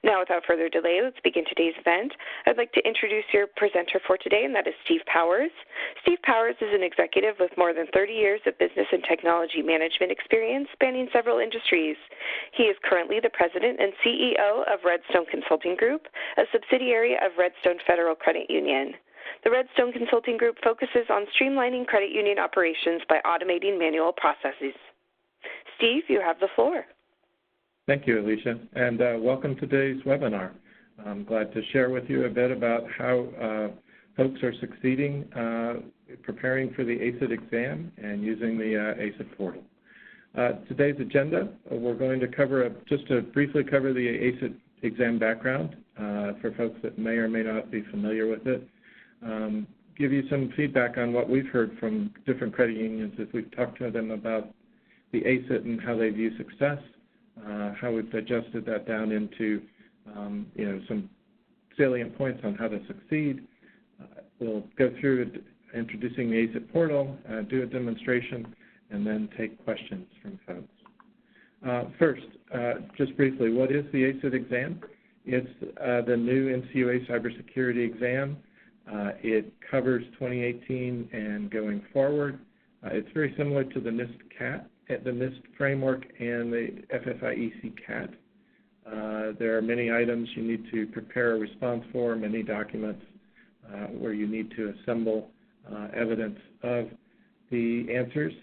Now, without further delay, let's begin today's event. I'd like to introduce your presenter for today, and that is Steve Powers. Steve Powers is an executive with more than 30 years of business and technology management experience spanning several industries. He is currently the president and CEO of Redstone Consulting Group, a subsidiary of Redstone Federal Credit Union. The Redstone Consulting Group focuses on streamlining credit union operations by automating manual processes. Steve, you have the floor. Thank you, Alicia, and welcome to today's webinar. I'm glad to share with you a bit about how folks are succeeding preparing for the ACET exam and using the ACET portal. Today's agenda, we're going to cover, just to briefly cover the ACET exam background for folks that may or may not be familiar with it. Give you some feedback on what we've heard from different credit unions as we've talked to them about the ACET and how they view success. How we've adjusted that down into some salient points on how to succeed. We'll go through introducing the ACET portal, do a demonstration, and then take questions from folks. First, just briefly, what is the ACET exam? It's the new NCUA Cybersecurity exam. It covers 2018 and going forward. It's very similar to the NIST the NIST framework and the FFIEC CAT. There are many items you need to prepare a response for, many documents where you need to assemble evidence of the answers.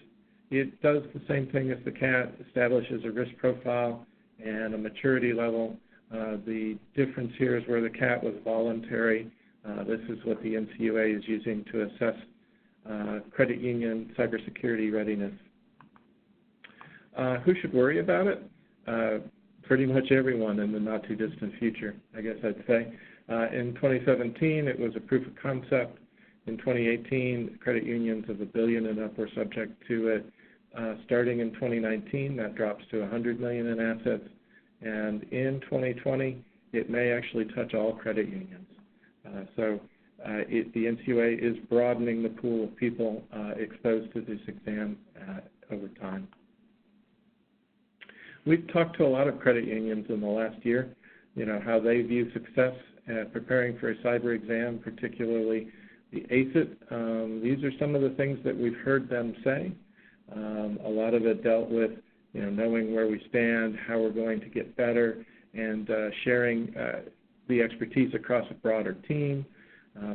It does the same thing as the CAT, establishes a risk profile and a maturity level. The difference here is where the CAT was voluntary. This is what the NCUA is using to assess credit union cybersecurity readiness. Who should worry about it? Pretty much everyone in the not-too-distant future, I guess I'd say. In 2017, it was a proof of concept. In 2018, credit unions of $1 billion and up were subject to it. Starting in 2019, that drops to $100 million in assets. And in 2020, it may actually touch all credit unions. The NCUA is broadening the pool of people exposed to this exam over time. We've talked to a lot of credit unions in the last year, how they view success preparing for a cyber exam, particularly the ACET. These are some of the things that we've heard them say. A lot of it dealt with, knowing where we stand, how we're going to get better, and sharing the expertise across a broader team.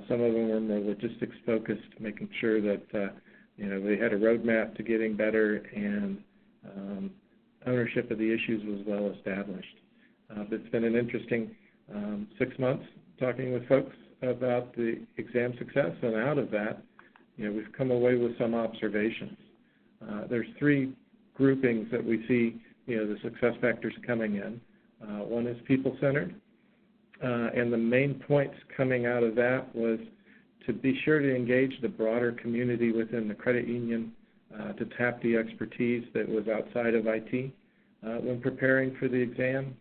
Some of them were more logistics focused, making sure that they had a roadmap to getting better and ownership of the issues was well established. It's been an interesting 6 months talking with folks about the exam success, and out of that, we've come away with some observations. There's three groupings that we see, the success factors coming in. One is people-centered, and the main points coming out of that was to be sure to engage the broader community within the credit union, to tap the expertise that was outside of IT when preparing for the exam,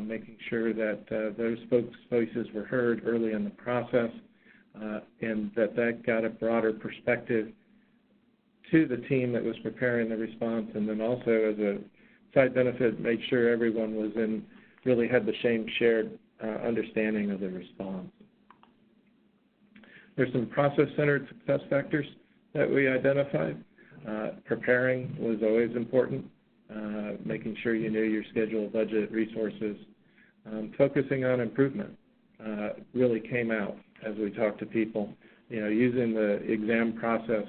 making sure that those folks' voices were heard early in the process, and that got a broader perspective to the team that was preparing the response, and then also as a side benefit, made sure everyone was really had the same shared understanding of the response. There's some process-centered success factors that we identified. Preparing was always important, making sure you knew your schedule, budget, resources. Focusing on improvement really came out as we talked to people, using the exam process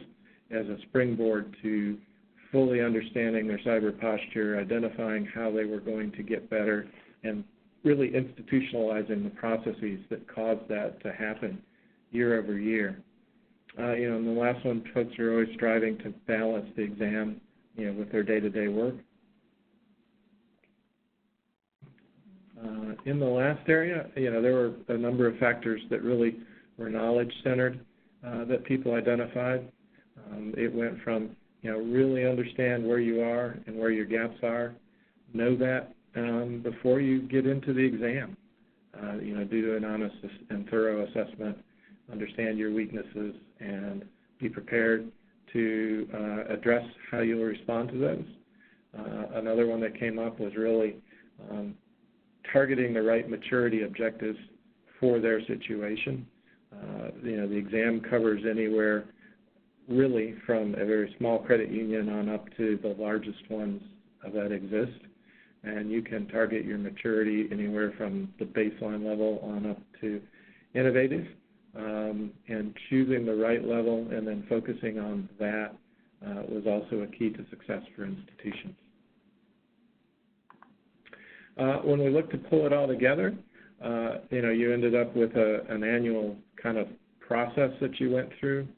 as a springboard to fully understanding their cyber posture, identifying how they were going to get better, and really institutionalizing the processes that caused that to happen year over year. And the last one, folks are always striving to balance the exam, with their day-to-day work. In the last area, there were a number of factors that really were knowledge-centered that people identified. It went from, really understand where you are and where your gaps are. Know that before you get into the exam. Do an honest and thorough assessment, understand your weaknesses, and be prepared to address how you'll respond to those. Another one that came up was really targeting the right maturity objectives for their situation. The exam covers anywhere really from a very small credit union on up to the largest ones that exist. And you can target your maturity anywhere from the baseline level on up to innovative. And choosing the right level and then focusing on that was also a key to success for institutions. When we look to pull it all together, you ended up with an annual kind of process that you went through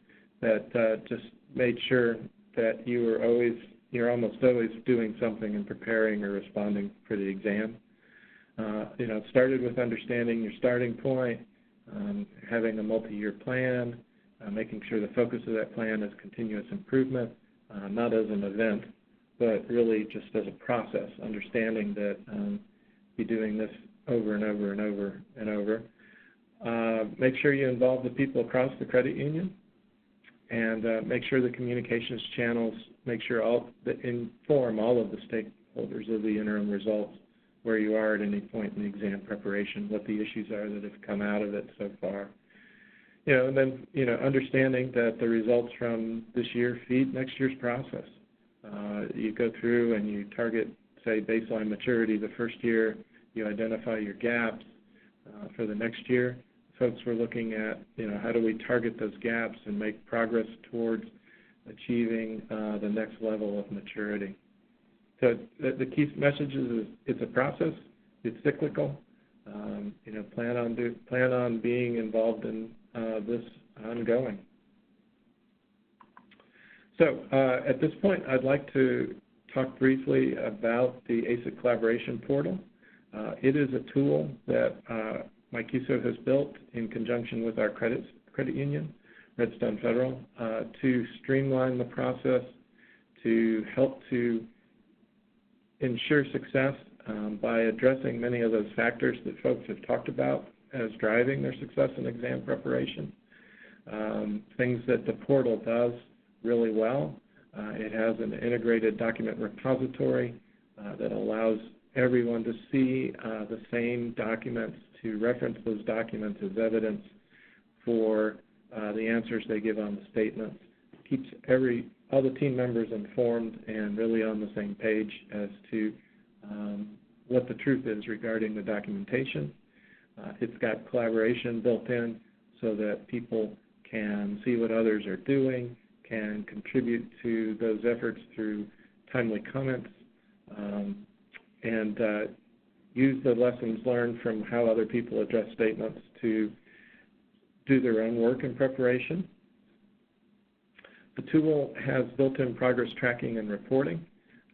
that just made sure that you're almost always doing something and preparing or responding for the exam. It started with understanding your starting point, having a multi-year plan, making sure the focus of that plan is continuous improvement, not as an event, but really just as a process, understanding that you're doing this over and over and over and over. Make sure you involve the people across the credit union, and make sure the communications channels inform all of the stakeholders of the interim results, where you are at any point in the exam preparation, what the issues are that have come out of it so far. And then, understanding that the results from this year feed next year's process. You go through and you target, say, baseline maturity the first year, you identify your gaps. For the next year, folks were looking at, how do we target those gaps and make progress towards achieving the next level of maturity. So the key message is it's a process, it's cyclical. Plan on being involved in this ongoing. So at this point, I'd like to talk briefly about the ACET Collaboration Portal. It is a tool that my CUSO has built in conjunction with our credit union, Redstone Federal, to streamline the process, to help to ensure success by addressing many of those factors that folks have talked about as driving their success in exam preparation. Things that the portal does really well. It has an integrated document repository that allows everyone to see the same documents, to reference those documents as evidence for the answers they give on the statements. It keeps all the team members informed and really on the same page as to what the truth is regarding the documentation. It's got collaboration built in so that people can see what others are doing, can contribute to those efforts through timely comments, and use the lessons learned from how other people address statements to do their own work in preparation. The tool has built-in progress tracking and reporting.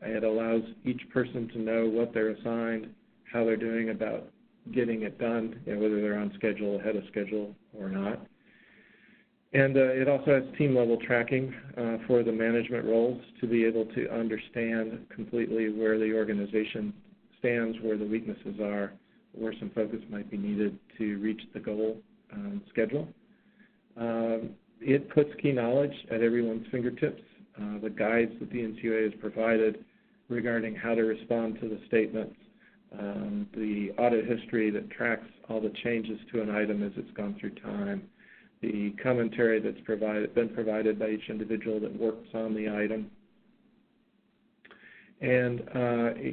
It allows each person to know what they're assigned, how they're doing about getting it done, whether they're on schedule, ahead of schedule, or not. And it also has team-level tracking for the management roles to be able to understand completely where the organization stands, where the weaknesses are, where some focus might be needed to reach the goal schedule. It puts key knowledge at everyone's fingertips. The guides that the NCUA has provided regarding how to respond to the statements, the audit history that tracks all the changes to an item as it's gone through time, the commentary that's been provided by each individual that works on the item. And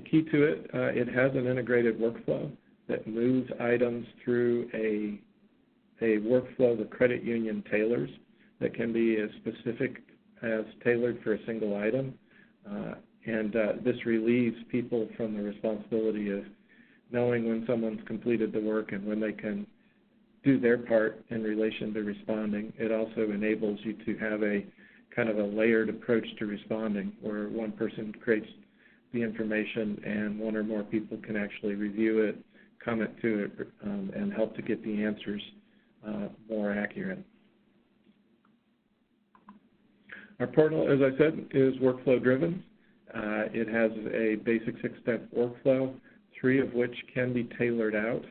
key to it, it has an integrated workflow that moves items through a workflow the credit union tailors that can be as specific as tailored for a single item. And this relieves people from the responsibility of knowing when someone's completed the work and when they can do their part in relation to responding. It also enables you to have a kind of a layered approach to responding, where one person creates the information and one or more people can actually review it, comment to it, and help to get the answers more accurate. Our portal, as I said, is workflow driven. It has a basic 6-step workflow, 3 of which can be tailored out.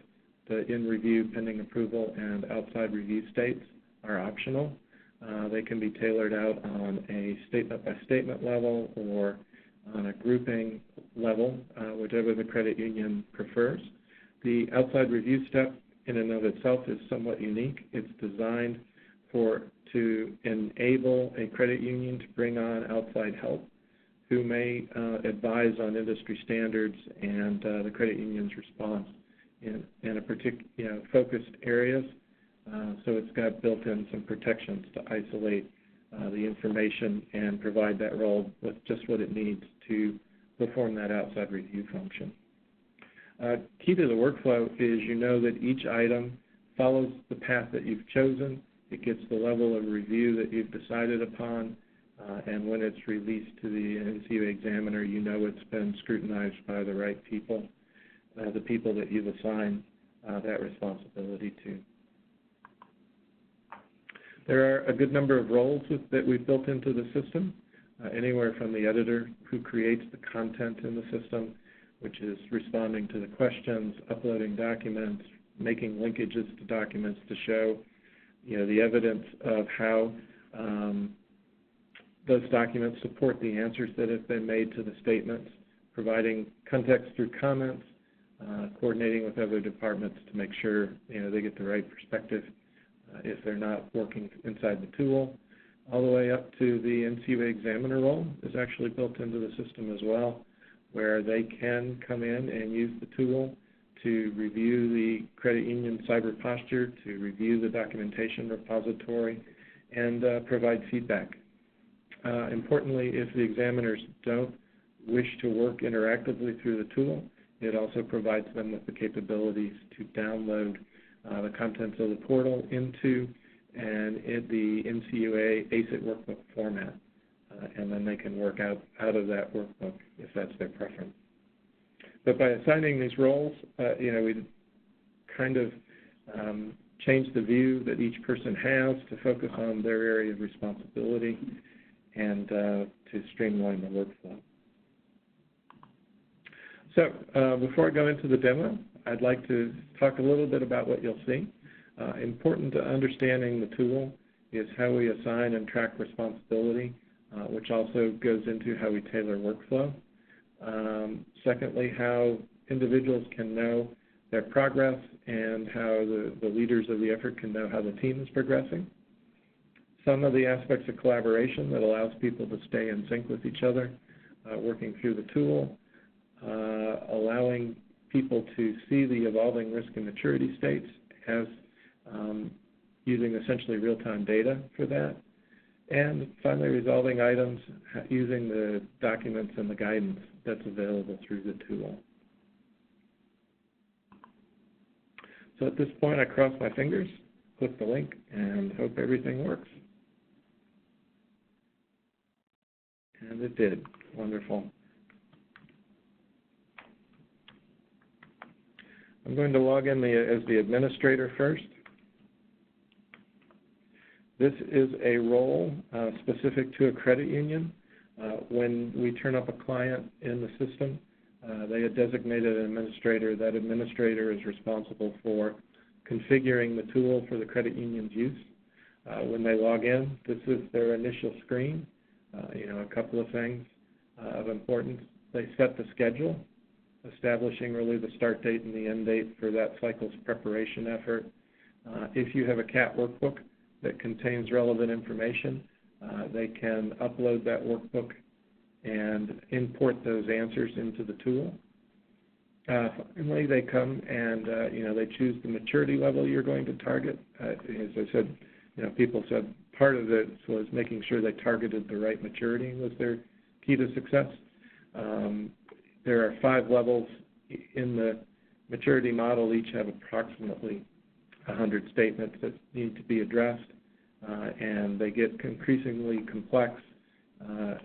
The in-review, pending approval, and outside review states are optional. They can be tailored out on a statement-by-statement level or on a grouping level, whichever the credit union prefers. the outside review step in and of itself is somewhat unique. It's designed to enable a credit union to bring on outside help who may advise on industry standards and the credit union's response in a particular focused areas. So it's got built in some protections to isolate the information and provide that role with just what it needs to perform that outside review function. Key to the workflow is you know that each item follows the path that you've chosen. It gets the level of review that you've decided upon, and when it's released to the NCUA examiner, you know it's been scrutinized by the right people, the people that you've assigned that responsibility to. There are a good number of roles that we've built into the system, anywhere from the editor who creates the content in the system, which is responding to the questions, uploading documents, making linkages to documents to show the evidence of how those documents support the answers that have been made to the statements, providing context through comments, coordinating with other departments to make sure they get the right perspective if they're not working inside the tool, all the way up to the NCUA examiner role is actually built into the system as well, where they can come in and use the tool to review the credit union cyber posture, to review the documentation repository, and provide feedback. Importantly, if the examiners don't wish to work interactively through the tool, it also provides them with the capabilities to download the contents of the portal into the NCUA ACET workbook format, and then they can work out of that workbook if that's their preference. But by assigning these roles, we kind of change the view that each person has to focus on their area of responsibility and to streamline the workflow. So before I go into the demo, I'd like to talk a little bit about what you'll see. Important to understanding the tool is how we assign and track responsibility, which also goes into how we tailor workflow. Secondly, how individuals can know their progress and how the leaders of the effort can know how the team is progressing. Some of the aspects of collaboration that allows people to stay in sync with each other, working through the tool, allowing people to see the evolving risk and maturity states as using essentially real-time data for that. And finally, resolving items using the documents and the guidance that's available through the tool. So at this point, I cross my fingers, click the link, and hope everything works. And it did. Wonderful. I'm going to log in as the administrator first. This is a role specific to a credit union. When we turn up a client in the system, they had designated an administrator. That administrator is responsible for configuring the tool for the credit union's use. When they log in, this is their initial screen. A couple of things of importance. They set the schedule, establishing really the start date and the end date for that cycle's preparation effort. If you have a CAT workbook that contains relevant information, they can upload that workbook and import those answers into the tool. Finally, they come and they choose the maturity level you're going to target. As I said, people said part of it was making sure they targeted the right maturity was their key to success. There are 5 levels in the maturity model. Each have approximately 100 statements that need to be addressed, and they get increasingly complex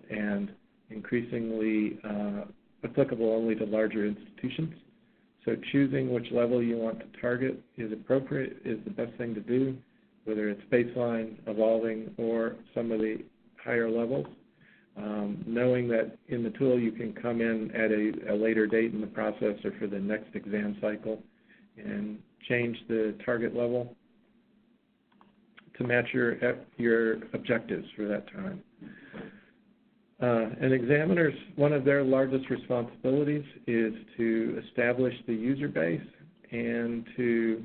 and increasingly applicable only to larger institutions. So choosing which level you want to target is appropriate, is the best thing to do, whether it's baseline, evolving, or some of the higher levels. Knowing that in the tool you can come in at a later date in the process or for the next exam cycle and change the target level to match your objectives for that time. An examiner's, one of their largest responsibilities is to establish the user base and to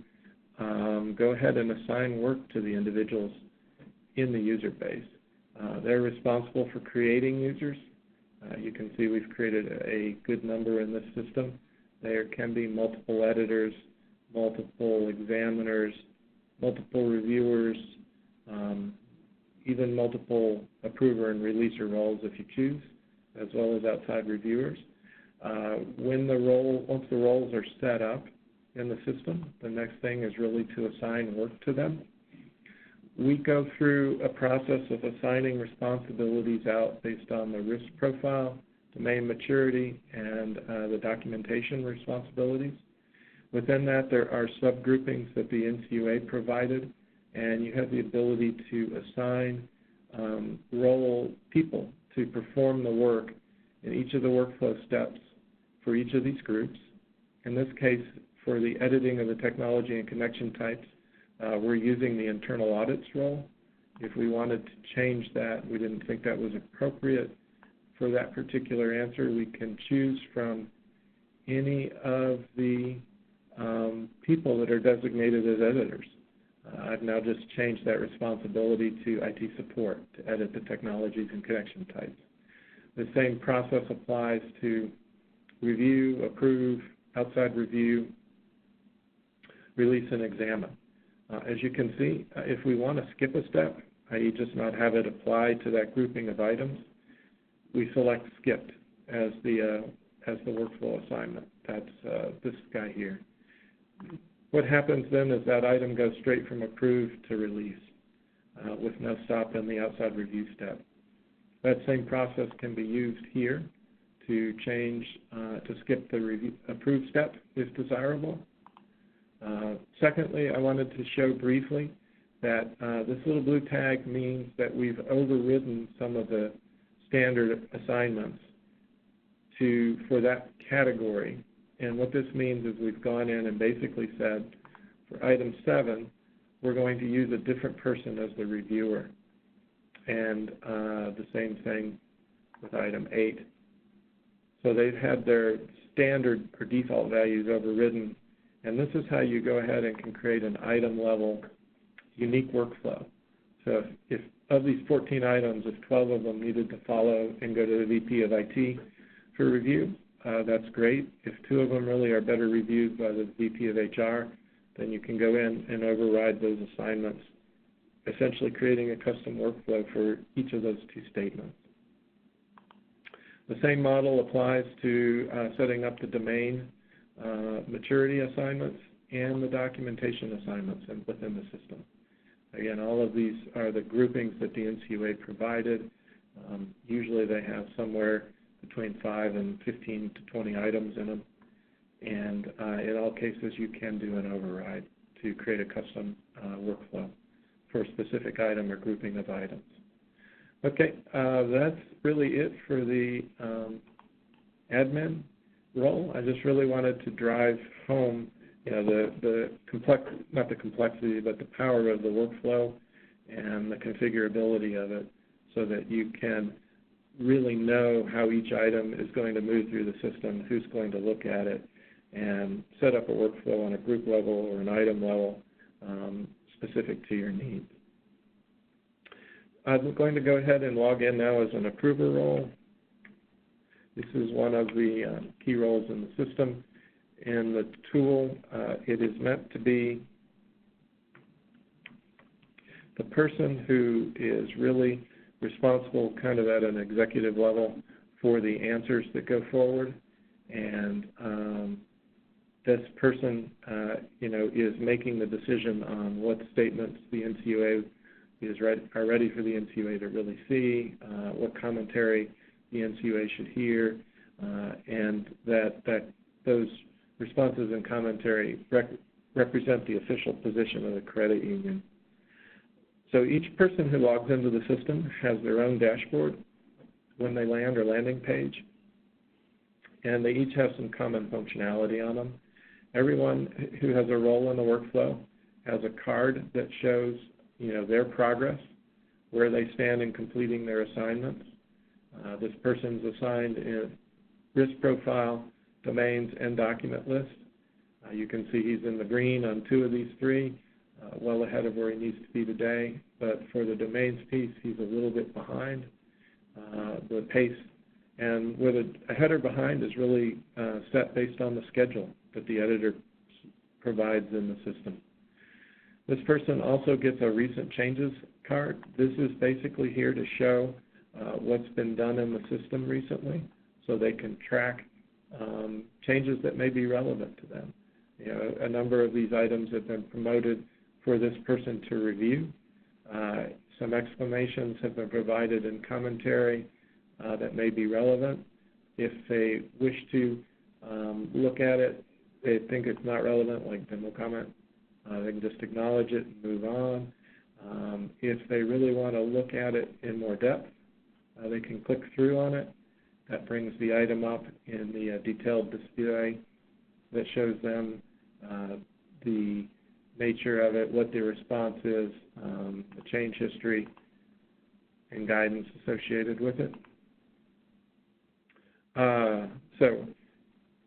go ahead and assign work to the individuals in the user base. They're responsible for creating users. You can see we've created a good number in this system. There can be multiple editors, multiple examiners, multiple reviewers, even multiple approver and releaser roles if you choose, as well as outside reviewers. Once the roles are set up in the system, the next thing is really to assign work to them. We go through a process of assigning responsibilities out based on the risk profile, domain maturity, and the documentation responsibilities. Within that, there are subgroupings that the NCUA provided, and you have the ability to assign role people to perform the work in each of the workflow steps for each of these groups. In this case, for the editing of the technology and connection types, we're using the internal audits role. If we wanted to change that, we didn't think that was appropriate for that particular answer, we can choose from any of the people that are designated as editors. I've now just changed that responsibility to IT support to edit the technologies and connection types. The same process applies to review, approve, outside review, release, and examine. As you can see, if we want to skip a step, i.e. just not have it apply to that grouping of items, we select skipped as the workflow assignment. That's this guy here. What happens then is that item goes straight from approved to release with no stop in the outside review step. That same process can be used here to change, to skip the approve step if desirable. Secondly, I wanted to show briefly that this little blue tag means that we've overridden some of the standard assignments for that category. And what this means is we've gone in and basically said, for item 7, we're going to use a different person as the reviewer. And the same thing with item 8. So they've had their standard or default values overridden. And this is how you go ahead and can create an item-level unique workflow. So if of these 14 items, if 12 of them needed to follow and go to the VP of IT for review, that's great. If 2 of them really are better reviewed by the VP of HR, then you can go in and override those assignments, essentially creating a custom workflow for each of those 2 statements. The same model applies to setting up the domain maturity assignments and the documentation assignments within the system. Again, all of these are the groupings that the NCUA provided. Usually they have somewhere between 5 and 15 to 20 items in them. And in all cases, you can do an override to create a custom workflow for a specific item or grouping of items. Okay, that's really it for the admin role. I just really wanted to drive home, not the complexity, but the power of the workflow and the configurability of it, so that you can really know how each item is going to move through the system, who's going to look at it, and set up a workflow on a group level or an item level specific to your needs. I'm going to go ahead and log in now as an approver role. This is one of the key roles in the system. In the tool, it is meant to be the person who is really responsible kind of at an executive level for the answers that go forward. And this person, is making the decision on what statements the NCUA are ready for the NCUA to really see, what commentary the NCUA should hear, and that those responses and commentary represent the official position of the credit union. So each person who logs into the system has their own dashboard when they land or landing page, and they each have some common functionality on them. Everyone who has a role in the workflow has a card that shows, their progress, where they stand in completing their assignments. This person's assigned in risk profile, domains, and document list. You can see he's in the green on 2 of these 3, well ahead of where he needs to be today. But for the domains piece, he's a little bit behind the pace. And with a header behind is really set based on the schedule that the editor provides in the system. This person also gets a recent changes card. This is basically here to show what's been done in the system recently, so they can track changes that may be relevant to them. You know, a number of these items have been promoted for this person to review. Some explanations have been provided in commentary that may be relevant. If they wish to look at it, they think it's not relevant, like then we'll comment. They can just acknowledge it and move on. If they really want to look at it in more depth, they can click through on it. That brings the item up in the detailed display that shows them the nature of it, what the response is, the change history, and guidance associated with it. So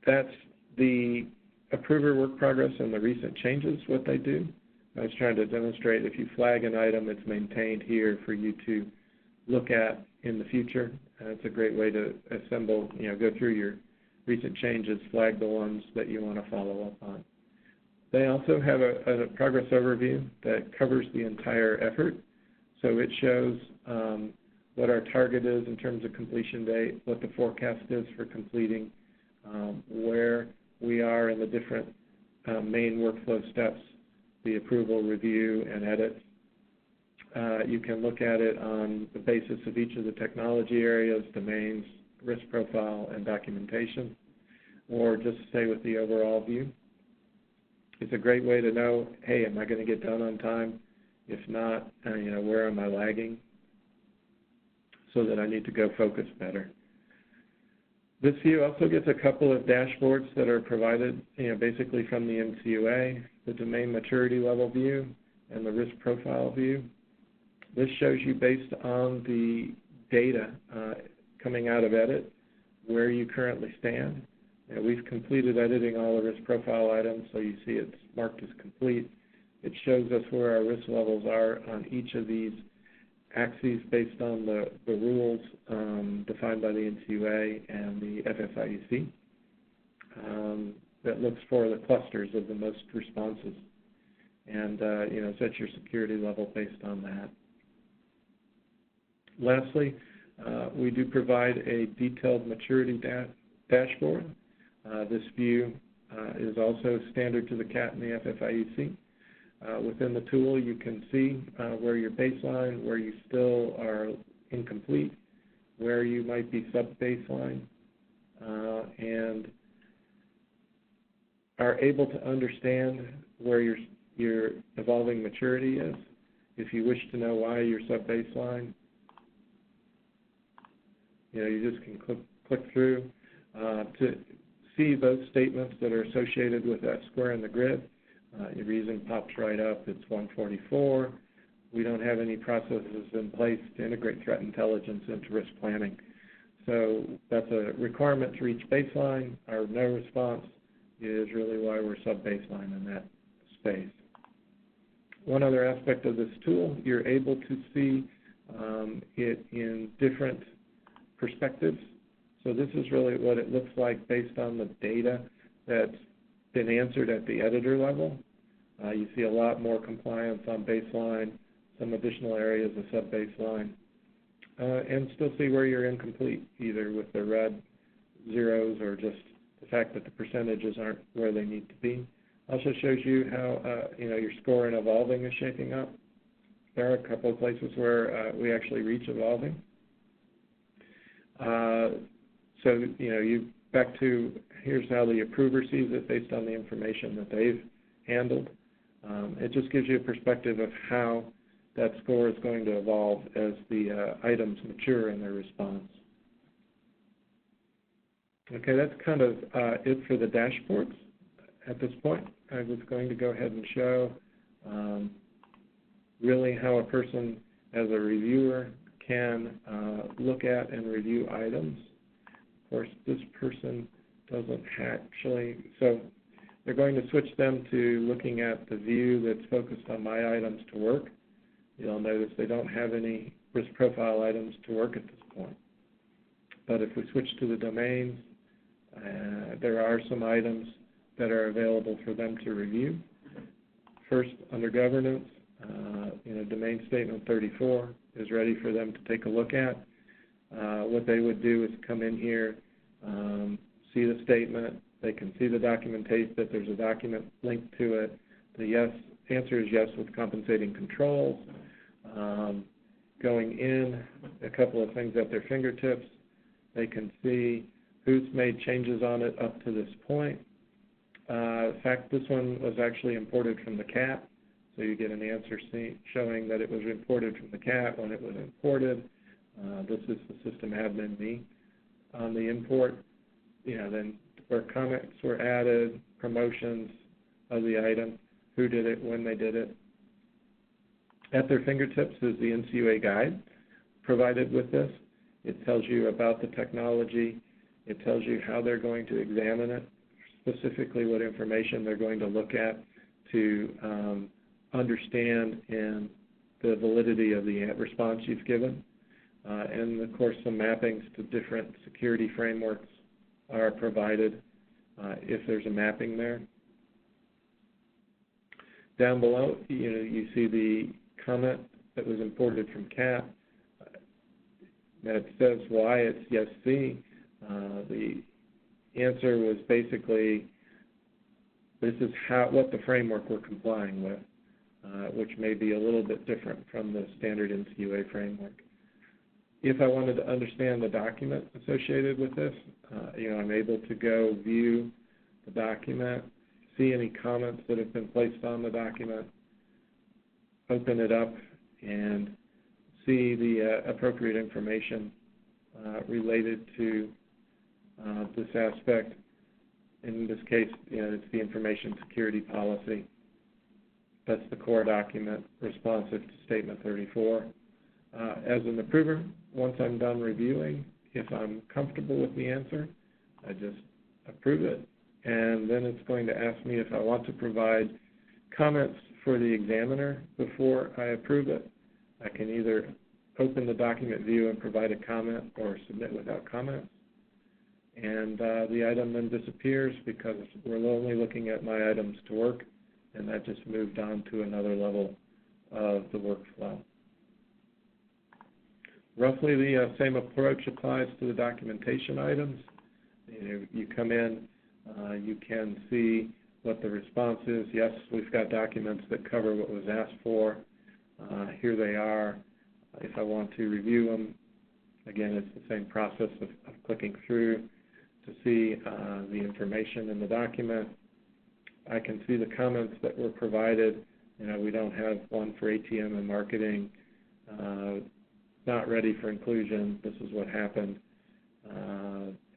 that's the approver work progress and the recent changes, what they do. I was trying to demonstrate if you flag an item, it's maintained here for you to look at in the future. It's a great way to assemble, go through your recent changes, flag the ones that you want to follow up on. They also have a progress overview that covers the entire effort. So it shows what our target is in terms of completion date, what the forecast is for completing, where we are in the different main workflow steps, the approval, review, and edit. You can look at it on the basis of each of the technology areas, domains, risk profile, and documentation, or just stay with the overall view. It's a great way to know, hey, am I going to get done on time? If not, where am I lagging? So that I need to go focus better. This view also gets a couple of dashboards that are provided, basically from the NCUA, the domain maturity level view and the risk profile view. This shows you, based on the data coming out of edit, where you currently stand. We've completed editing all the risk profile items, so you see it's marked as complete. It shows us where our risk levels are on each of these axes based on the rules defined by the NCUA and the FFIEC that looks for the clusters of the most responses, and set your security level based on that. Lastly, we do provide a detailed maturity dashboard. This view is also standard to the CAT and the FFIEC. Within the tool, you can see where your baseline, where you still are incomplete, where you might be sub-baseline, and are able to understand where your evolving maturity is. If you wish to know why you're sub-baseline, you just can click through to see those statements that are associated with that square in the grid. Your reason pops right up. It's 144. We don't have any processes in place to integrate threat intelligence into risk planning. So that's a requirement to reach baseline. Our no response is really why we're sub-baseline in that space. One other aspect of this tool, you're able to see it in different perspectives. So this is really what it looks like based on the data that's been answered at the editor level. You see a lot more compliance on baseline, some additional areas of sub-baseline, and still see where you're incomplete, either with the red zeros or just the fact that the percentages aren't where they need to be. Also shows you how your score in evolving is shaping up. There are a couple of places where we actually reach evolving. So you back to here's how the approver sees it based on the information that they've handled. It just gives you a perspective of how that score is going to evolve as the items mature in their response. Okay, that's kind of it for the dashboards at this point. I was going to go ahead and show really how a person as a reviewer can look at and review items. Of course, this person doesn't actually, so they're going to switch them to looking at the view that's focused on My Items to Work. You'll notice they don't have any risk profile items to work at this point. But if we switch to the domains, there are some items that are available for them to review. First, under governance, domain statement 34 is ready for them to take a look at. What they would do is come in here, see the statement. They can see the documentation, that there's a document linked to it. The answer is yes with compensating controls. Going in, a couple of things at their fingertips. They can see who's made changes on it up to this point. In fact, this one was actually imported from the CAT, so you get an answer showing that it was imported from the CAT when it was imported. This is the system admin me on the import. Then where comments were added, promotions of the item, who did it, when they did it. At their fingertips is the NCUA guide provided with this. It tells you about the technology. It tells you how they're going to examine it, specifically what information they're going to look at to understand and the validity of the response you've given. And, of course, some mappings to different security frameworks are provided if there's a mapping there. Down below, you see the comment that was imported from CAT that says why it's yes C. The answer was basically this is what the framework we're complying with, which may be a little bit different from the standard NCUA framework. If I wanted to understand the document associated with this, I'm able to go view the document, see any comments that have been placed on the document, open it up, and see the appropriate information related to this aspect. In this case, it's the information security policy. That's the core document responsive to Statement 34. As an approver, once I'm done reviewing, if I'm comfortable with the answer, I just approve it, and then it's going to ask me if I want to provide comments for the examiner before I approve it. I can either open the document view and provide a comment or submit without comments. And the item then disappears because we're only looking at My Items to Work, and that just moved on to another level of the workflow. Roughly the same approach applies to the documentation items. You come in, you can see what the response is. Yes, we've got documents that cover what was asked for. Here they are. If I want to review them, again, it's the same process of clicking through to see the information in the document. I can see the comments that were provided. We don't have one for ATM and marketing. Not ready for inclusion. This is what happened.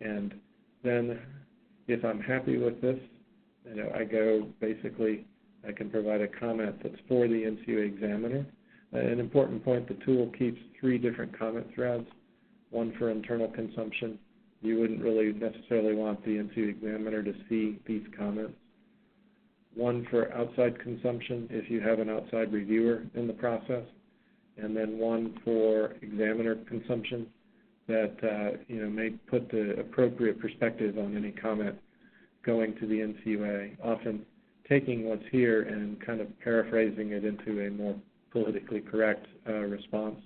And then if I'm happy with this, I go basically, I can provide a comment that's for the NCUA examiner. An important point, the tool keeps 3 different comment threads, one for internal consumption. You wouldn't really necessarily want the NCUA examiner to see these comments. One for outside consumption if you have an outside reviewer in the process, and then one for examiner consumption that may put the appropriate perspective on any comment going to the NCUA, often taking what's here and kind of paraphrasing it into a more politically correct response.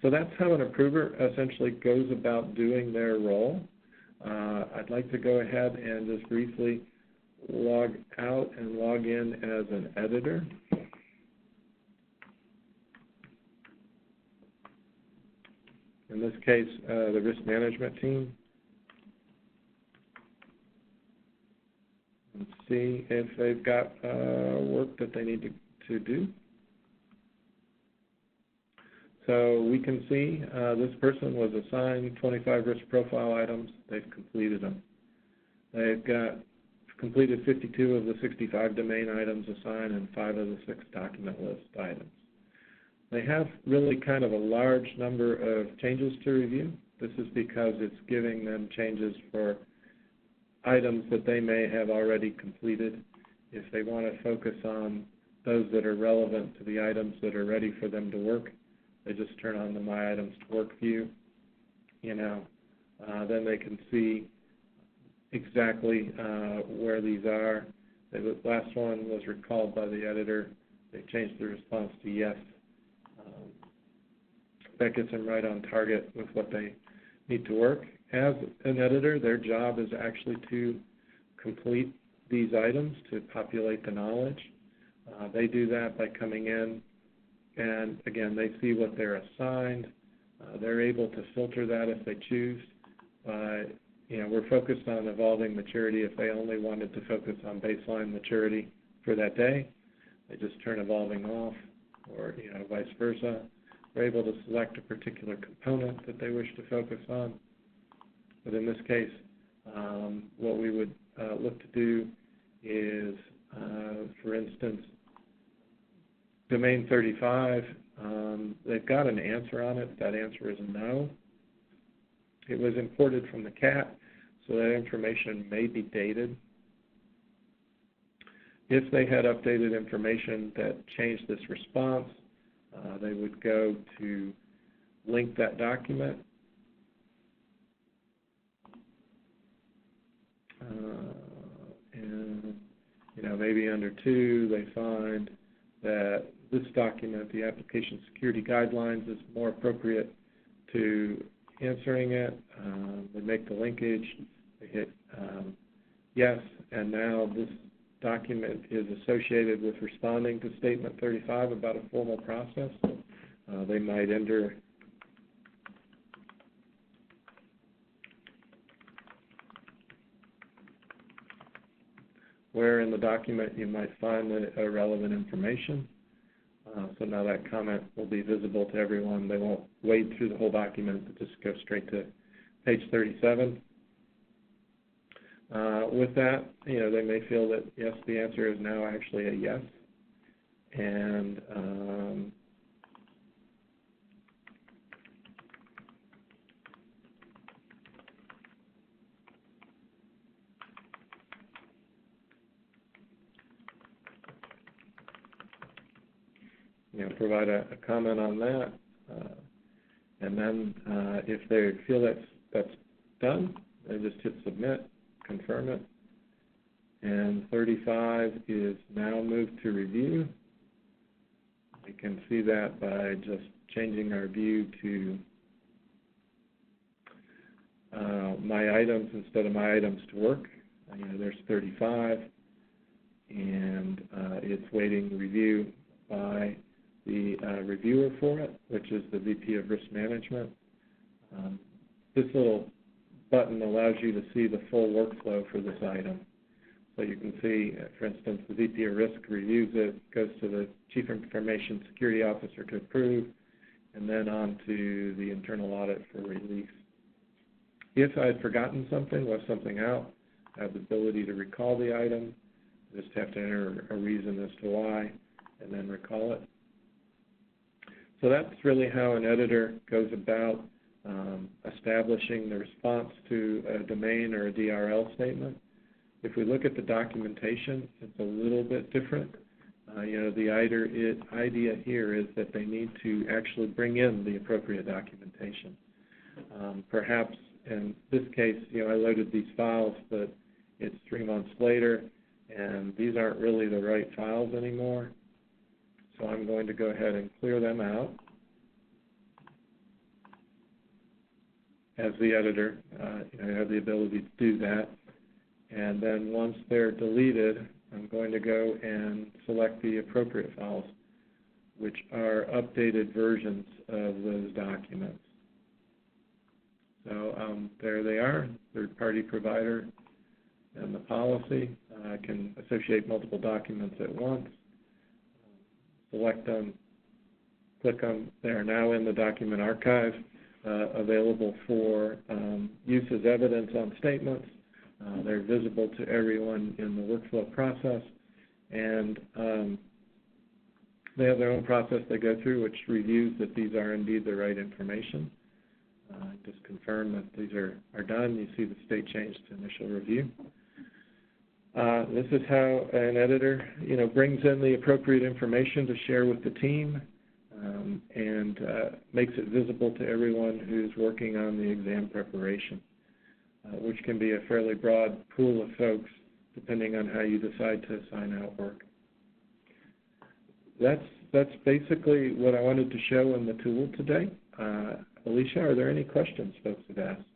So that's how an approver essentially goes about doing their role. I'd like to go ahead and just briefly log out and log in as an editor. In this case, the risk management team. And see if they've got work that they need to do. So we can see this person was assigned 25 risk profile items. They've completed them. They've completed 52 of the 65 domain items assigned and 5 of the 6 document list items. They have really kind of a large number of changes to review. This is because it's giving them changes for items that they may have already completed. If they want to focus on those that are relevant to the items that are ready for them to work, they just turn on the My Items to Work view. Then they can see exactly where these are. The last one was recalled by the editor. They changed the response to yes. That gets them right on target with what they need to work. As an editor, their job is actually to complete these items, to populate the knowledge. They do that by coming in, and again, they see what they're assigned. They're able to filter that if they choose. We're focused on evolving maturity. If they only wanted to focus on baseline maturity for that day, they just turn evolving off, or vice versa. They're able to select a particular component that they wish to focus on. But in this case, what we would look to do is, for instance, domain 35, they've got an answer on it. That answer is no. It was imported from the CAT, so that information may be dated. If they had updated information that changed this response, they would go to link that document. And maybe under 2, they find that this document, the application security guidelines, is more appropriate to answering it. They make the linkage, they hit yes, and now this document is associated with responding to statement 35 about a formal process. They might enter where in the document you might find the relevant information. So now that comment will be visible to everyone. They won't wade through the whole document, but just go straight to page 37. With that, they may feel that, yes, the answer is now actually a yes. And provide a comment on that. And then if they feel that's done, they just hit submit, confirm it. And 35 is now moved to review. We can see that by just changing our view to My Items instead of My Items to Work. There's 35, and it's waiting review by the reviewer for it, which is the VP of Risk Management. This little button allows you to see the full workflow for this item. So you can see, for instance, the VP of Risk reviews it, goes to the Chief Information Security Officer to approve, and then on to the internal audit for release. If I had forgotten something, left something out, I have the ability to recall the item. I just have to enter a reason as to why, and then recall it. So that's really how an editor goes about establishing the response to a domain or a DRL statement. If we look at the documentation, it's a little bit different. The idea here is that they need to actually bring in the appropriate documentation. Perhaps in this case, I loaded these files, but it's 3 months later, and these aren't really the right files anymore. So I'm going to go ahead and clear them out as the editor. I have the ability to do that. And then once they're deleted, I'm going to go and select the appropriate files, which are updated versions of those documents. So there they are, third-party provider and the policy. I can associate multiple documents at once. Select them, click them. They are now in the document archive, available for use as evidence on statements. They're visible to everyone in the workflow process, and they have their own process they go through, which reviews that these are indeed the right information. Just confirm that these are done. You see the state change to initial review. This is how an editor, brings in the appropriate information to share with the team and makes it visible to everyone who's working on the exam preparation, which can be a fairly broad pool of folks depending on how you decide to assign out work. That's basically what I wanted to show in the tool today. Alicia, are there any questions folks have asked?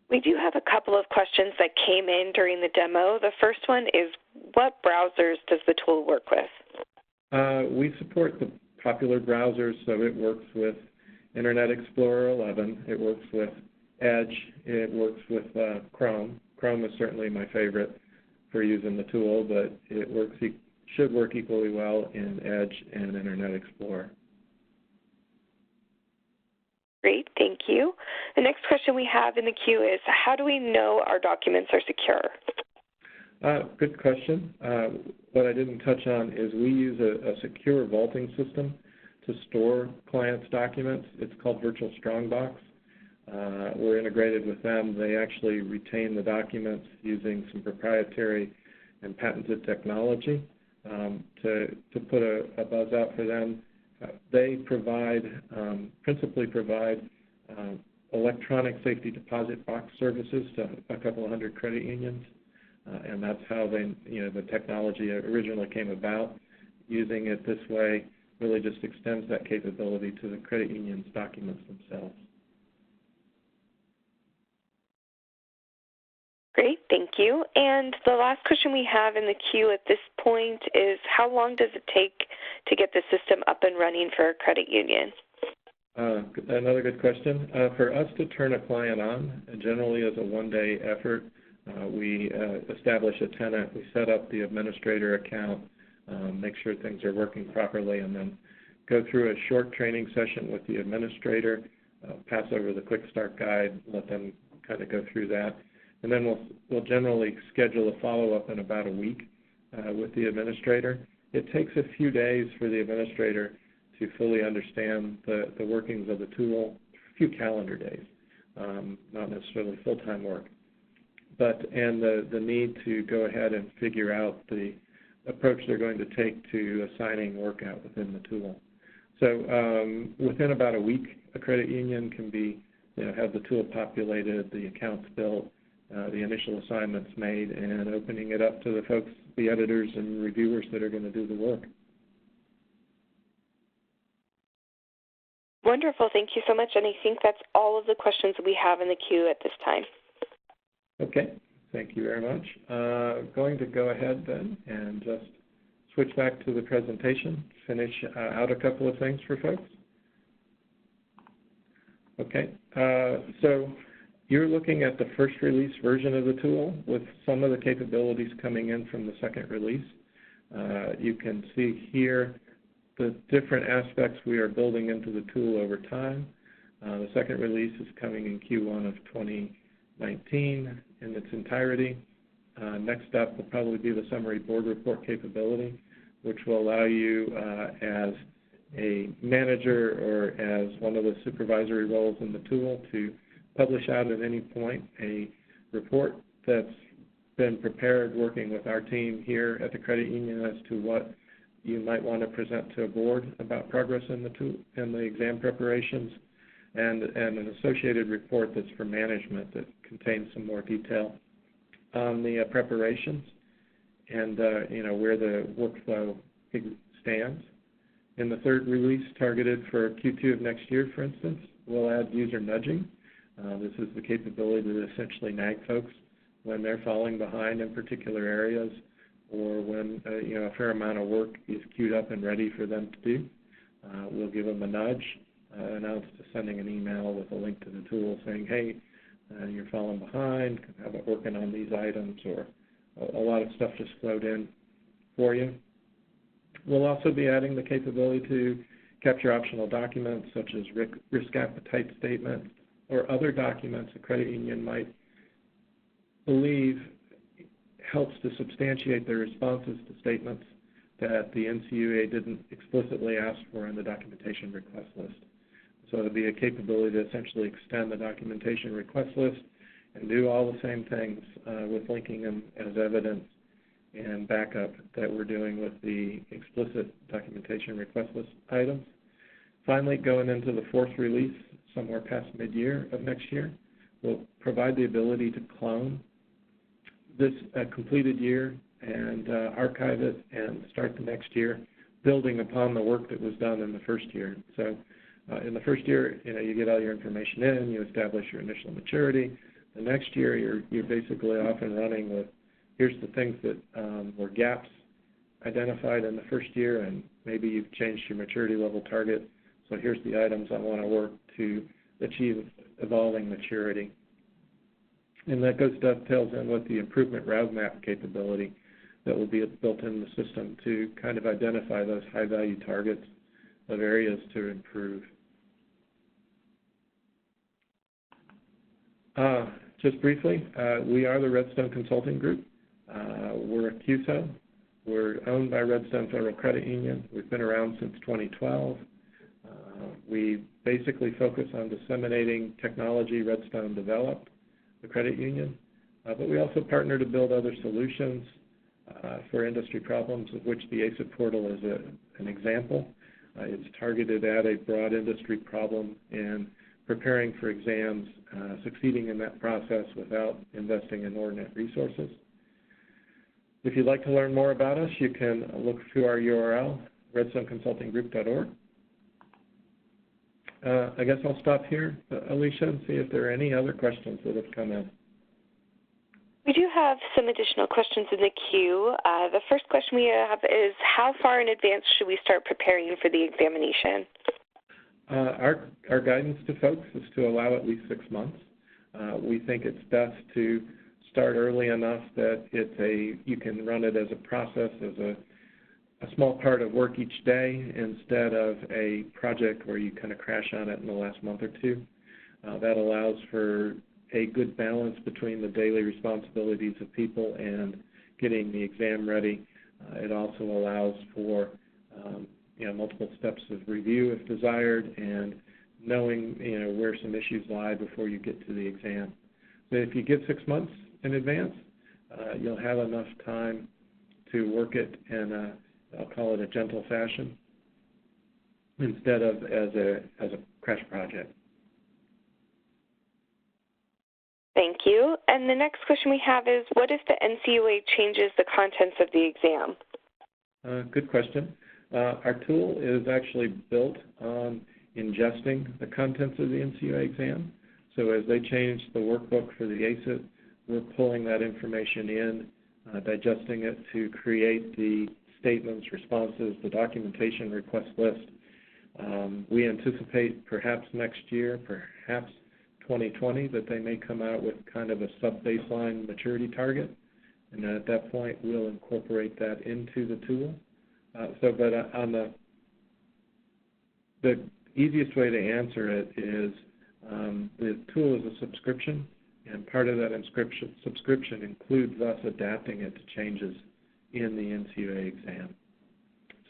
We do have a couple of questions that came in during the demo. The first one is, what browsers does the tool work with? We support the popular browsers, so it works with Internet Explorer 11. It works with Edge. It works with Chrome. Chrome is certainly my favorite for using the tool, but it should work equally well in Edge and Internet Explorer. Great, thank you. The next question we have in the queue is, how do we know our documents are secure? Good question. What I didn't touch on is we use a secure vaulting system to store clients' documents. It's called Virtual Strongbox. We're integrated with them. They actually retain the documents using some proprietary and patented technology. To put a buzz out for them, they principally provide electronic safety deposit box services to a couple of hundred credit unions, and that's how the technology originally came about. Using it this way really just extends that capability to the credit union's documents themselves. Great, thank you. And the last question we have in the queue at this point is, how long does it take to get the system up and running for a credit union? Another good question. For us to turn a client on, generally as a one-day effort, we establish a tenant, we set up the administrator account, make sure things are working properly, and then go through a short training session with the administrator, pass over the quick start guide, let them kind of go through that. And then we'll generally schedule a follow-up in about a week with the administrator. It takes a few days for the administrator to fully understand the workings of the tool, a few calendar days, not necessarily full-time work. And the need to go ahead and figure out the approach they're going to take to assigning work out within the tool. So within about a week, a credit union can be, have the tool populated, the accounts built, the initial assignments made, and opening it up to the folks, the editors and reviewers that are going to do the work. Wonderful. Thank you so much. And I think that's all of the questions we have in the queue at this time. Okay. Thank you very much. Going to go ahead then and just switch back to the presentation, finish out a couple of things for folks. Okay. So you're looking at the first release version of the tool with some of the capabilities coming in from the second release. You can see here the different aspects we are building into the tool over time. The second release is coming in Q1 of 2019 in its entirety. Next up will probably be the summary board report capability, which will allow you as a manager or as one of the supervisory roles in the tool to publish out at any point a report that's been prepared working with our team here at the credit union as to what you might want to present to a board about progress in the exam preparations, and an associated report that's for management that contains some more detail on the preparations and where the workflow stands. In the third release, targeted for Q2 of next year, for instance, we'll add user nudging. This is the capability to essentially nag folks when they're falling behind in particular areas, or when a fair amount of work is queued up and ready for them to do. We'll give them a nudge, announce to sending an email with a link to the tool saying, hey, you're falling behind, how about working on these items, or a lot of stuff just flowed in for you. We'll also be adding the capability to capture optional documents such as risk appetite statements or other documents a credit union might believe helps to substantiate their responses to statements that the NCUA didn't explicitly ask for in the documentation request list. So it would be a capability to essentially extend the documentation request list and do all the same things with linking them as evidence and backup that we're doing with the explicit documentation request list items. Finally, going into the fourth release, somewhere past mid-year of next year, we'll provide the ability to clone this completed year and archive it and start the next year, building upon the work that was done in the first year. So in the first year, you get all your information in, you establish your initial maturity. The next year, you're basically off and running with, here's the things that were gaps identified in the first year, and maybe you've changed your maturity level target. So here's the items I want to work to achieve evolving maturity. And that dovetails in with the improvement roadmap capability that will be built in the system to kind of identify those high-value targets of areas to improve. Just briefly, we are the Redstone Consulting Group. We're a QSO. We're owned by Redstone Federal Credit Union. We've been around since 2012. We basically focus on disseminating technology Redstone developed, the credit union, but we also partner to build other solutions for industry problems, of which the ACET Portal is an example. It's targeted at a broad industry problem and preparing for exams, succeeding in that process without investing inordinate resources. If you'd like to learn more about us, you can look through our URL, redstoneconsultinggroup.org. I guess I'll stop here, Alicia, and see if there are any other questions that have come in. We do have some additional questions in the queue. The first question we have is, how far in advance should we start preparing for the examination? Our guidance to folks is to allow at least 6 months. We think it's best to start early enough that you can run it as a process, as a small part of work each day instead of a project where you kind of crash on it in the last month or two. That allows for a good balance between the daily responsibilities of people and getting the exam ready. It also allows for multiple steps of review if desired, and knowing where some issues lie before you get to the exam. So if you give 6 months in advance, you'll have enough time to work it in I'll call it a gentle fashion, instead of as a crash project. Thank you. And the next question we have is, what if the NCUA changes the contents of the exam? Good question. Our tool is actually built on ingesting the contents of the NCUA exam. So as they change the workbook for the ACET, we're pulling that information in, digesting it to create the statements, responses, the documentation request list. We anticipate perhaps next year, perhaps 2020, that they may come out with kind of a sub-baseline maturity target, and at that point we'll incorporate that into the tool. But on the easiest way to answer it is the tool is a subscription, and part of that subscription includes us adapting it to changes in the NCUA exam.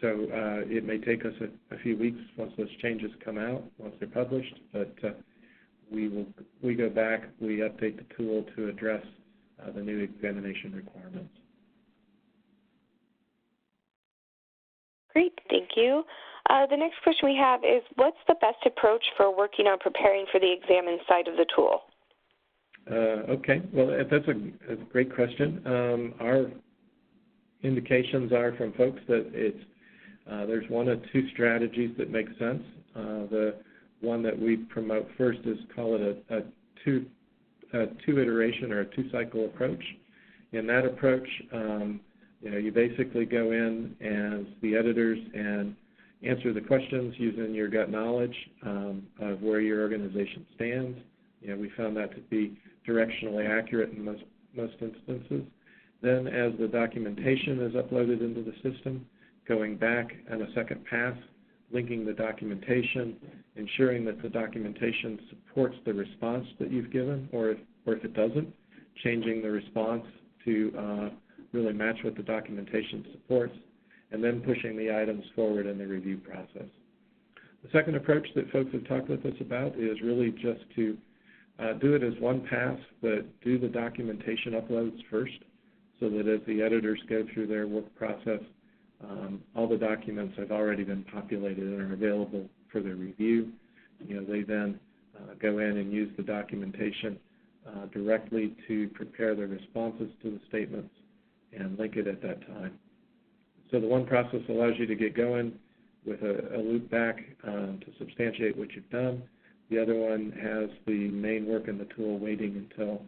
So it may take us a few weeks once those changes come out, once they're published, but we go back, we update the tool to address the new examination requirements. Great, thank you. The next question we have is, what's the best approach for working on preparing for the exam inside of the tool? Okay, well, that's a great question. Our indications are from folks that there's one of two strategies that make sense. The one that we promote first is, call it a two-iteration or a two-cycle approach. In that approach, you basically go in as the editors and answer the questions using your gut knowledge of where your organization stands. We found that to be directionally accurate in most instances. Then as the documentation is uploaded into the system, going back on a second pass, linking the documentation, ensuring that the documentation supports the response that you've given, or if it doesn't, changing the response to really match what the documentation supports, and then pushing the items forward in the review process. The second approach that folks have talked with us about is really just to do it as one pass, but do the documentation uploads first, so that as the editors go through their work process, all the documents have already been populated and are available for their review. They then go in and use the documentation directly to prepare the responses to the statements and link it at that time. So the one process allows you to get going with a loop back to substantiate what you've done. The other one has the main work in the tool waiting until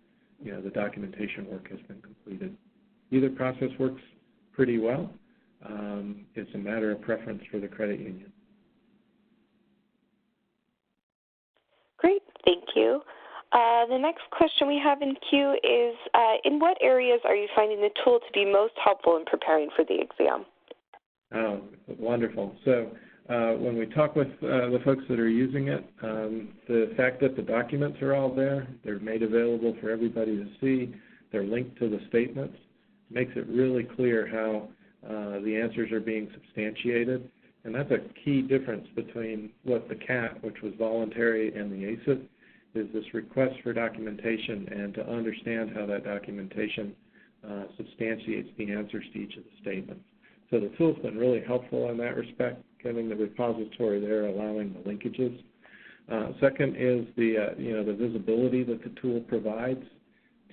the documentation work has been completed. Either process works pretty well. It's a matter of preference for the credit union. Great, thank you. The next question we have in queue is, in what areas are you finding the tool to be most helpful in preparing for the exam? Oh, wonderful. So when we talk with the folks that are using it, the fact that the documents are all there, they're made available for everybody to see, they're linked to the statements, makes it really clear how the answers are being substantiated. And that's a key difference between what the CAT, which was voluntary, and the ACET, is this request for documentation and to understand how that documentation substantiates the answers to each of the statements. So the tool's been really helpful in that respect, getting the repository there, allowing the linkages. Second is the visibility that the tool provides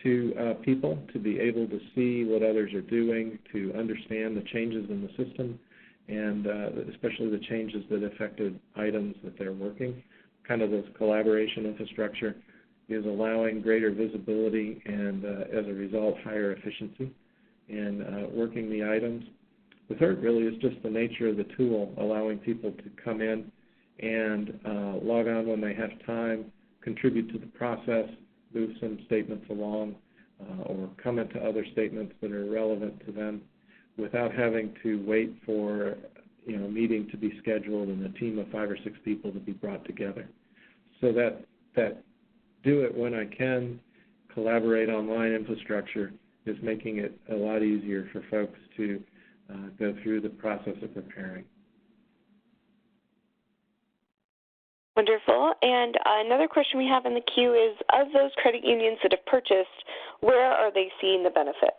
to people to be able to see what others are doing, to understand the changes in the system, and especially the changes that affected items that they're working. Kind of this collaboration infrastructure is allowing greater visibility and, as a result, higher efficiency in working the items. The third really is just the nature of the tool, allowing people to come in and log on when they have time, contribute to the process, move some statements along, or comment to other statements that are relevant to them without having to wait for a meeting to be scheduled and a team of 5 or 6 people to be brought together. So that do it when I can, collaborate online infrastructure is making it a lot easier for folks to go through the process of preparing. Wonderful. And another question we have in the queue is, of those credit unions that have purchased, where are they seeing the benefit?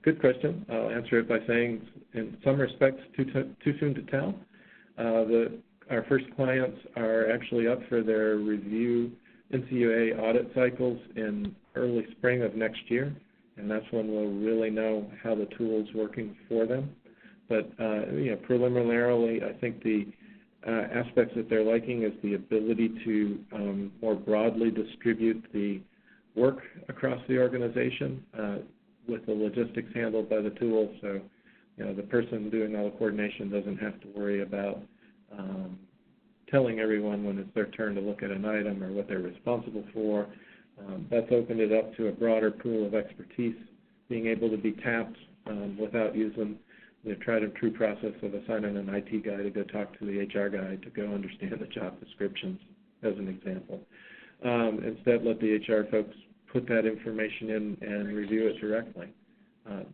Good question. I'll answer it by saying, in some respects, too soon to tell. Our first clients are actually up for their review NCUA audit cycles in early spring of next year, and that's when we'll really know how the tool is working for them. But preliminarily, I think the aspects that they're liking is the ability to more broadly distribute the work across the organization with the logistics handled by the tool. So, the person doing all the coordination doesn't have to worry about telling everyone when it's their turn to look at an item or what they're responsible for. That's opened it up to a broader pool of expertise, being able to be tapped without using the tried and true process of assigning an IT guy to go talk to the HR guy to go understand the job descriptions, as an example. Instead, let the HR folks put that information in and review it directly.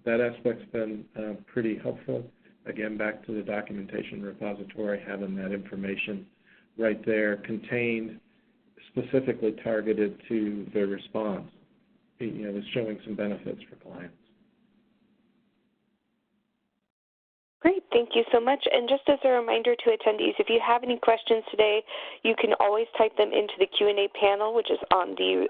That aspect's been pretty helpful. Again, back to the documentation repository, having that information right there contained, specifically targeted to their response, is showing some benefits for clients. Great, thank you so much. And just as a reminder to attendees, if you have any questions today, you can always type them into the Q&A panel, which is on the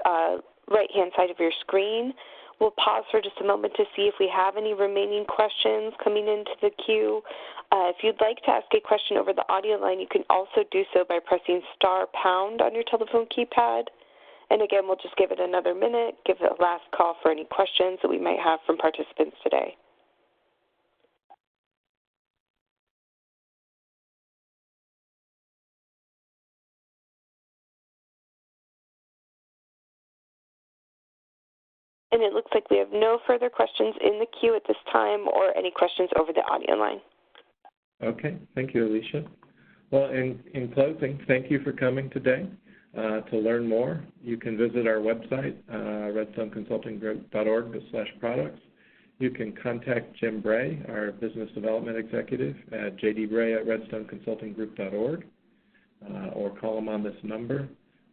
right-hand side of your screen. We'll pause for just a moment to see if we have any remaining questions coming into the queue. If you'd like to ask a question over the audio line, you can also do so by pressing *# on your telephone keypad. And again, we'll just give it another minute, give it a last call for any questions that we might have from participants today. And it looks like we have no further questions in the queue at this time or any questions over the audio line. Okay, thank you, Alicia. Well, in closing, thank you for coming today. To learn more, you can visit our website, redstoneconsultinggroup.org/products. you can contact Jim Bray, our Business Development Executive, at jdbray@redstoneconsultinggroup.org, or call him on this number.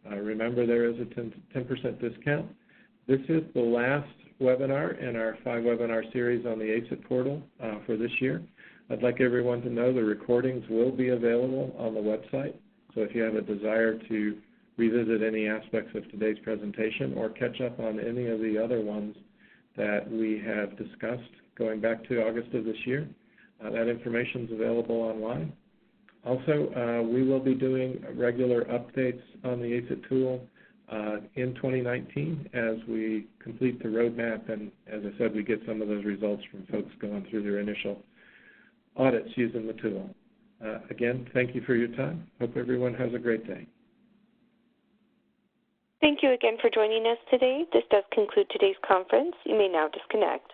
Remember, there is a 10% discount. This is the last webinar in our 5-webinar series on the ACET portal for this year. I'd like everyone to know the recordings will be available on the website. So if you have a desire to revisit any aspects of today's presentation or catch up on any of the other ones that we have discussed going back to August of this year, that information is available online. Also, we will be doing regular updates on the ACET tool in 2019 as we complete the roadmap, and as I said, we get some of those results from folks going through their initial audits using the tool. Again, thank you for your time. Hope everyone has a great day. Thank you again for joining us today. This does conclude today's conference. You may now disconnect.